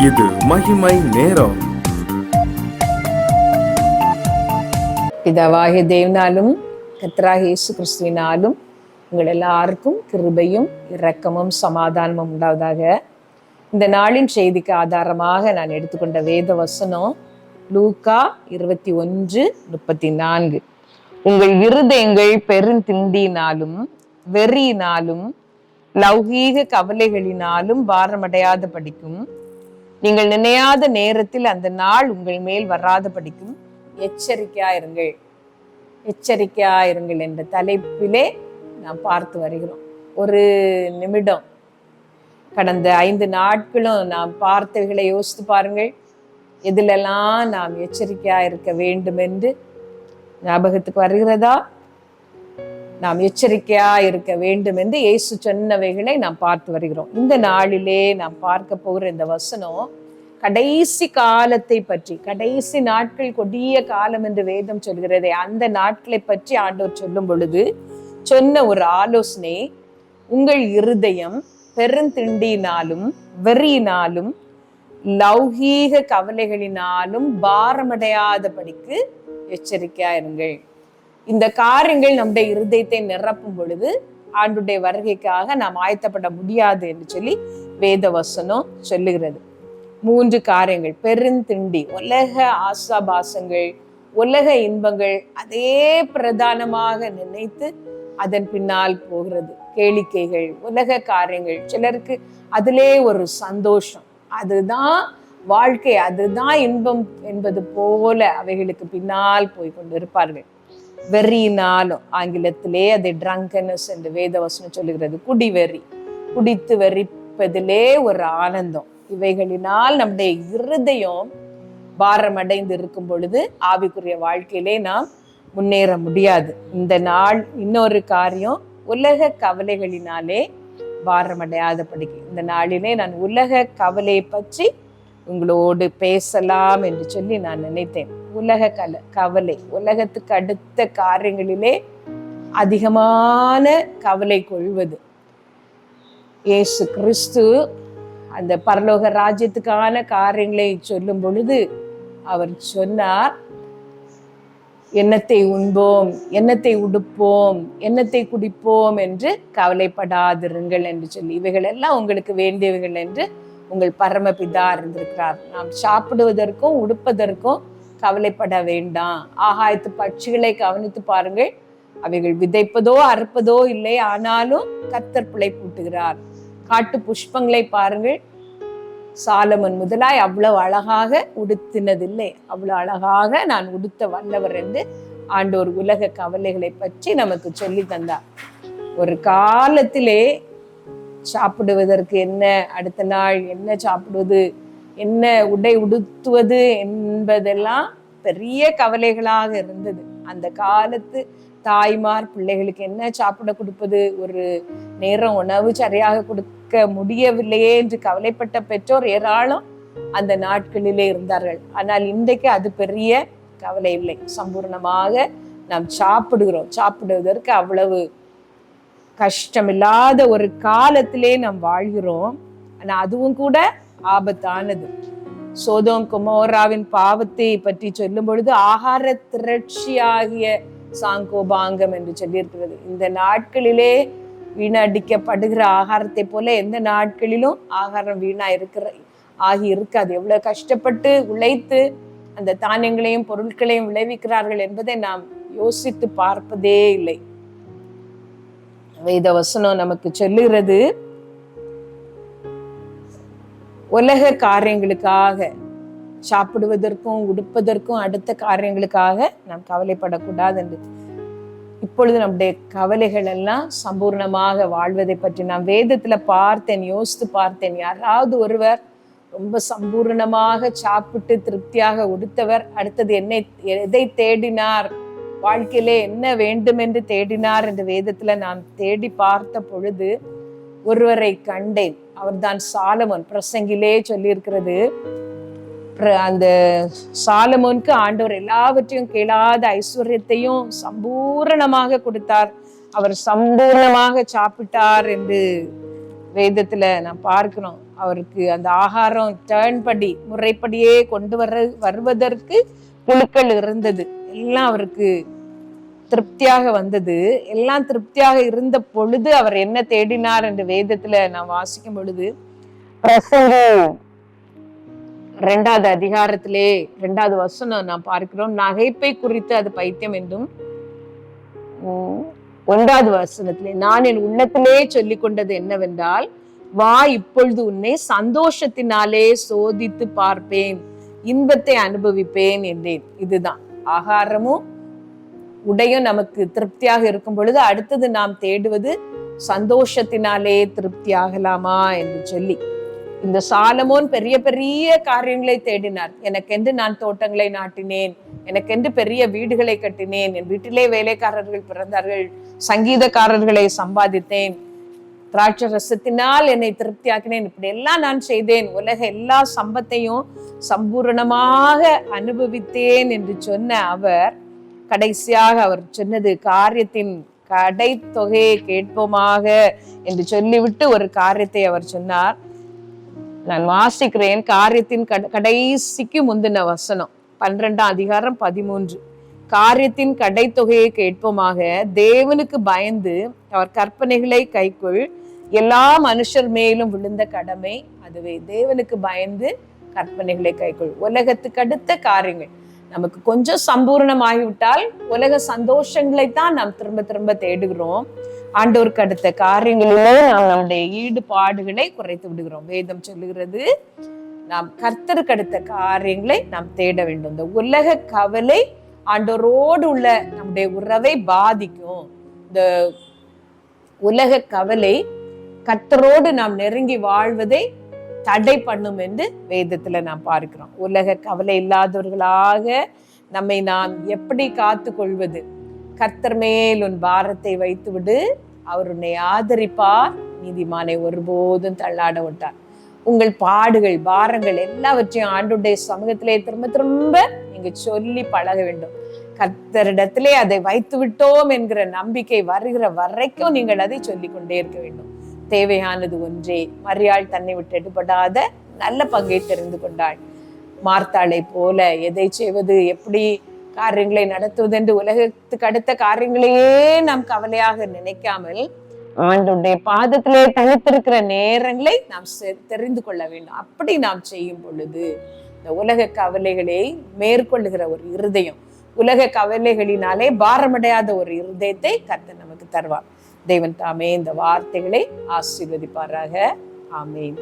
இது மகிமை நேரம். பிதாவாகிய தேவனாலும் கர்த்தராகிய இயேசு கிறிஸ்துவினாலும் உங்கள் எல்லாருக்கும் கிருபையும் இரக்கமும் சமாதானமும் உண்டாவதாக. இந்த நாளின் செய்திக்கு ஆதாரமாக நான் எடுத்துக்கொண்ட வேத வசனம் லூக்கா 21:34. உங்கள் இருதயங்கள் பெருந்திண்டினாலும் வெறியினாலும் லௌகீக கவலைகளினாலும் பாரமடையாத படிக்கும், நீங்கள் நினையாத நேரத்தில் அந்த நாள் உங்கள் மேல் வராத படிக்கும் எச்சரிக்கையாயிருங்கள். எச்சரிக்கையாயிருங்கள் என்ற தலைப்பிலே நாம் பார்த்து வருகிறோம். ஒரு நிமிடம், கடந்த 5 நாட்களும் நாம் பார்த்தவைகளை யோசித்து பாருங்கள். எதிலெல்லாம் நாம் எச்சரிக்கையா இருக்க வேண்டும் என்று ஞாபகத்துக்கு வருகிறதா? நாம் எச்சரிக்கையா இருக்க வேண்டும் என்று இயேசு சொன்னவைகளை நாம் பார்த்து வருகிறோம். இந்த நாளிலே நாம் பார்க்க போகிற இந்த வசனம் கடைசி காலத்தை பற்றி, கடைசி நாட்கள் கொடிய காலம் என்று வேதம் சொல்கிறதே, அந்த நாட்களை பற்றி ஆண்டவர் சொல்லும் பொழுது சொன்ன ஒரு ஆலோசனை, உங்கள் இருதயம் பெருந்திண்டினாலும் வெறியினாலும் லௌகீக கவலைகளினாலும் பாரமடையாதபடிக்கு எச்சரிக்கையா இருங்கள். இந்த காரியங்கள் நம்முடைய இருதயத்தை நிரப்பும் பொழுது ஆண்டுடைய வருகைக்காக நாம் ஆயத்தப்பட முடியாது என்று சொல்லி வேத வசனம் சொல்லுகிறது. 3 காரியங்கள்: பெருந்திண்டி, உலக ஆசாபாசங்கள், உலக இன்பங்கள், அதே பிரதானமாக நினைத்து அதன் பின்னால் போகிறது. கேளிக்கைகள், உலக காரியங்கள், சிலருக்கு அதிலே ஒரு சந்தோஷம், அதுதான் வாழ்க்கை, அதுதான் இன்பம் என்பது போல அவைகளுக்கு பின்னால் போய் கொண்டு இருப்பார்கள். வெறியினாலும், ஆங்கிலத்திலே அதை ட்ரங்கனஸ் என்று வேதவசனம் சொல்லுகிறது. குடிவெறி, குடித்து வெறிப்பதிலே ஒரு ஆனந்தம். இவைகளினால் நம்முடைய இருதயம் பாரமடைந்து இருக்கும் பொழுது ஆவிக்குரிய வாழ்க்கையிலே நாம் முன்னேற முடியாது. இந்த நாள் இன்னொரு காரியம், உலக கவலைகளினாலே பாரமடையாத படிக்க. இந்த நாளிலே நான் உலக கவலையை பற்றி உங்களோடு பேசலாம் என்று சொல்லி நான் நினைத்தேன். உலக கவலை, உலகத்துக்கு அடுத்த காரியங்களிலே அதிகமான கவலை கொள்வது. இயேசு கிறிஸ்து அந்த பரலோக ராஜ்யத்துக்கான காரியங்களை சொல்லும் பொழுது அவர் சொன்னார், என்னத்தை உண்போம், என்னத்தை உடுப்போம், என்னத்தை குடிப்போம் என்று கவலைப்படாதிருங்கள் என்று சொல்லி, இவைகள் எல்லாம் உங்களுக்கு வேண்டியவைகள் என்று உங்கள் பரமபிதா இருந்திருக்கிறார். நாம் சாப்பிடுவதற்கும் உடுப்பதற்கும் கவலைப்பட வேண்டாம். ஆகாயத்து பட்சிகளை கவனித்து பாருங்கள், அவைகள் விதைப்பதோ அறுப்பதோ இல்லை, ஆனாலும் கர்த்தர் பிழைப்பூட்டுகிறார். காட்டு புஷ்பங்களை பாருங்கள், சாலமன் முதலாய் அவ்வளவு அழகாக உடுத்தினதில்லை, அவ்வளவு அழகாக நான் உடுத்த வல்லவர் என்று ஆண்டோர் உலக கவலைகளை பற்றி நமக்கு சொல்லி தந்தார். ஒரு காலத்திலே சாப்பிடுவதற்கு என்ன, அடுத்த நாள் என்ன சாப்பிடுவது, என்ன உடை உடுத்துவது என்பதெல்லாம் பெரிய கவலைகளாக இருந்தது. அந்த காலத்து தாய்மார் பிள்ளைகளுக்கு என்ன சாப்பிட கொடுப்பது, ஒரு நேரம் உணவு சரியாக கொடுக்க முடியவில்லையே என்று கவலைப்பட்ட பெற்றோர் ஏராளம் அந்த நாட்களிலே இருந்தார்கள். ஆனால் இன்றைக்கு அது பெரிய கவலை இல்லை. சம்பூர்ணமாக நாம் சாப்பிடுகிறோம். சாப்பிடுவதற்கு அவ்வளவு கஷ்டமில்லாத ஒரு காலத்திலே நாம் வாழ்கிறோம். ஆனா அதுவும் கூட ஆபத்தானது. சோதோம் கொமோராவின் பாவத்தை பற்றி சொல்லும் பொழுது ஆகார திரட்சியாகிய சாங்கோபாங்கம் என்று சொல்லியிருக்கிறது. இந்த நாட்களிலே வீணடிக்கப்படுகிற ஆகாரத்தை போல எந்த நாட்களிலும் ஆகாரம் வீணா ஆகி இருக்காது. எவ்வளவு கஷ்டப்பட்டு உழைத்து அந்த தானியங்களையும் பொருட்களையும் விளைவிக்கிறார்கள் என்பதை நாம் யோசித்து பார்ப்பதே இல்லை. வேத வசனம் நமக்கு சொல்லுகிறது, உலக காரியங்களுக்காக, சாப்பிடுவதற்கும் உடுப்பதற்கும் அடுத்த காரியங்களுக்காக நாம் கவலைப்படக்கூடாது என்று. இப்பொழுது நம்முடைய கவலைகள் எல்லாம் சம்பூர்ணமாக வாழ்வதை பற்றி நான் வேதத்துல பார்த்தேன், யோசித்து பார்த்தேன். யாராவது ஒருவர் ரொம்ப சம்பூர்ணமாக சாப்பிட்டு திருப்தியாக உடுத்தவர், அடுத்தது எதை தேடினார், வாழ்க்கையிலே என்ன வேண்டும் என்று தேடினார் என்று வேதத்துல நான் தேடி பார்த்த பொழுது ஒருவரை கண்டேன். அவர்தான் சாலமோன். பிரசங்கிலே சொல்லியிருக்கிறது, அந்த சாலமோனுக்கு ஆண்டவர் எல்லாவற்றையும் கேளாத ஐஸ்வர்யத்தையும் சம்பூரணமாக கொடுத்தார். அவர் சம்பூர்ணமாக சாப்பிட்டார் என்று வேதத்துல நான் பார்க்கிறோம், அவருக்கு அந்த ஆகாரம் டர்ன் படி முறைப்படியே கொண்டு வருவதற்கு புழுக்கள் இருந்தது. எல்லாம் அவருக்கு திருப்தியாக வந்தது. எல்லாம் திருப்தியாக இருந்த பொழுது அவர் என்ன தேடினார் என்று வேதத்துல நான் வாசிக்கும் பொழுது, பிரசங்கி 2வது அதிகாரத்திலே 2வது வசனம் நான் பார்க்கிறோம். நகைப்பை குறித்து அது பைத்தியம் என்றும், 1வது வசனத்திலே நான் என் உள்ளத்திலே சொல்லிக் கொண்டது என்னவென்றால், வா இப்பொழுது உன்னை சந்தோஷத்தினாலே சோதித்து பார்ப்பேன், இன்பத்தை அனுபவிப்பேன் என்றேன். இதுதான் ஆகாரமும் உடையும் நமக்கு திருப்தியாக இருக்கும் பொழுது அடுத்தது நாம் தேடுவது சந்தோஷத்தினாலே திருப்தி ஆகலாமா என்று சொல்லி, இந்த சாலமோன் பெரிய பெரிய காரியங்களை தேடினார். எனக்கென்று நான் தோட்டங்களை நாட்டினேன், எனக்கென்று பெரிய வீடுகளை கட்டினேன், என் வீட்டிலே வேலைக்காரர்கள் பிறந்தார்கள், சங்கீதக்காரர்களை சம்பாதித்தேன், திராட்சை ரசத்தினால் என்னை திருப்தியாக்கினேன், இப்படி எல்லாம் நான் செய்தேன், உலக எல்லா சம்பத்தையும் சம்பூரணமாக அனுபவித்தேன் என்று சொன்ன அவர் கடைசியாக அவர் சொன்னது, காரியத்தின் கடை தொகையை கேட்போமாக என்று சொல்லிவிட்டு ஒரு காரியத்தை அவர் சொன்னார். நான் வாசிக்கிறேன். காரியத்தின் கடைசிக்கு முந்தின வசனம் 12ஆம் அதிகாரம் 13. காரியத்தின் கடை தொகையை கேட்போமாக, தேவனுக்கு பயந்து அவர் கற்பனைகளை கைக்குள், எல்லா மனுஷர் மேலும் விழுந்த கடமை அதுவே. தேவனுக்கு பயந்து கற்பனைகளை கைக்குள். உலகத்துக்கு அடுத்த காரியங்கள் நமக்கு கொஞ்சம் சம்பூர்ணமாகிவிட்டால் உலக சந்தோஷங்களை தான் நாம் திரும்ப திரும்ப தேடுகிறோம். ஆண்டவருக்கு அடுத்த காரியங்களிலே நாம் நம்முடைய ஈடுபாடுகளை குறைத்து விடுகிறோம். வேதம் சொல்லுகிறது, நாம் கர்த்தருக்கு அடுத்த காரியங்களை நாம் தேட வேண்டும். இந்த உலக கவலை ஆண்டவரோடு உள்ள நம்முடைய உறவை பாதிக்கும். இந்த உலக கவலை கர்த்தரோடு நாம் நெருங்கி வாழ்வதை தடை பண்ணும் என்று வேதத்துல நாம் பார்க்கிறோம். உலக கவலை இல்லாதவர்களாக நம்மை நாம் எப்படி காத்து கொள்வது? கர்த்தர் மேல் உன் பாரத்தை வைத்து விடு, அவர் உன்னை ஆதரிப்பார், நீதிமானை ஒருபோதும் தள்ளாட விட்டார். உங்கள் பாடுகள் பாரங்கள் எல்லாவற்றையும் ஆண்டுடைய சமூகத்திலே திரும்ப திரும்ப நீங்க சொல்லி பழக வேண்டும். கர்த்தரிடத்திலே அதை வைத்து விட்டோம் என்கிற நம்பிக்கை வருகிற வரைக்கும் நீங்கள் அதை சொல்லிக் கொண்டே இருக்க வேண்டும். தேவையானது ஒன்றே. மரியாள் தன்னை விட்டு எடுபடாத நல்ல பங்கை தெரிந்து கொண்டாள். மார்த்தாளை போல எதை செய்வது, எப்படி காரியங்களை நடத்துவது என்று உலகத்துக்கு அடுத்த காரியங்களையே நாம் கவலையாக நினைக்காமல் ஆண்டவருடைய பாதத்திலே தனித்திருக்கிற நேரங்களை நாம் தெரிந்து கொள்ள வேண்டும். அப்படி நாம் செய்யும் பொழுது இந்த உலக கவலைகளை மேற்கொள்ளுகிற ஒரு இருதயம், உலக கவலைகளினாலே பாரமடையாத ஒரு இருதயத்தை கர்த்தர் நமக்கு தருவார். தேவன் தாமே இந்த வார்த்தைகளை ஆசீர்வதிப்பாராக. ஆமென்.